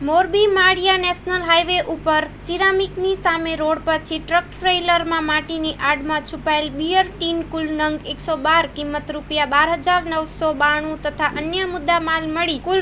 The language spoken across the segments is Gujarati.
મોરબી માળિયા નેશનલ હાઈવે ઉપર સિરામિકની સામે રોડ પરથી ટ્રક ટ્રેલરમાં માટીની આડમાં છુપાયેલ બિયર ટીન કુલ નંગ 112 કિંમત ₹12,992 તથા અન્ય મુદ્દામાલ મળી કુલ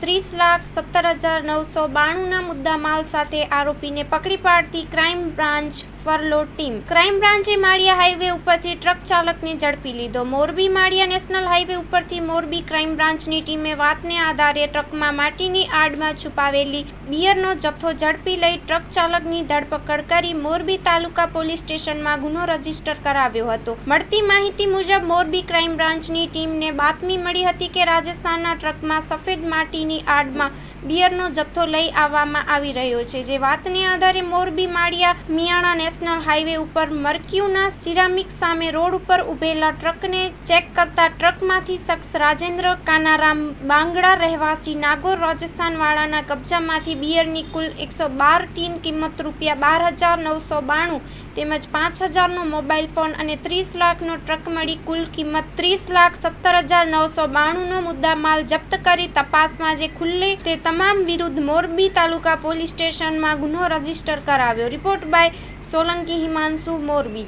₹30,17,992 ના મુદ્દામાલ સાથે આરોપીને પકડી પાડતી crime branch furlough team. Crime બ્રાન્ચે માળિયા હાઈવે ઉપરથી ટ્રક ચાલકને ઝડપી લીધો. મોરબી માળિયા નેશનલ હાઈવે ઉપરથી મોરબી ક્રાઇમ બ્રાન્ચની ટીમે વાતને આધારે ટ્રકમાં માટીની આડમાં છુપાવેલી બિયરનો જથ્થો ઝડપી લઈ ટ્રક ચાલકની ધરપકડ કરી મોરબી તાલુકા પોલીસ સ્ટેશનમાં ગુનો રજીસ્ટર કરાવ્યો હતો. મળતી માહિતી મુજબ મોરબી ક્રાઇમ બ્રાન્ચની ટીમને બાતમી મળી હતી કે રાજસ્થાનના ટ્રકમાં સફેદ માટીની આડમાં બિયરનો જથ્થો લઈ આવવામાં આવી રહ્યો છે. જે વાતને આધારે મોરબી માળિયા મિયાણા નેશનલ હાઈવે ઉપર મરક્યુના સિરામિક સામે રોડ ઉપર ઉભેલા ટ્રકને ચેક કરતા ટ્રકમાંથી શખ્સ રાજેન્દ્ર કાનારામ બાંગડા રહેવાસી નાગોર રાજસ્થાન વાળાના કબજામાંથી બિયરની કુલ 112 ટીન કિંમત ₹12,992 તેમજ 5,000નો મોબાઈલ ફોન અને 30 લાખનો ટ્રક મળી કુલ કિંમત ₹30,17,992નો મુદ્દામાલ જપ્ત કરી તપાસમાં જે ખુલ્લે તે તમામ વિરુદ્ધ મોરબી તાલુકા પોલીસ સ્ટેશનમાં ગુનો રજીસ્ટર કરાવ્યો. Report by Solanki Himanshu, Morbi.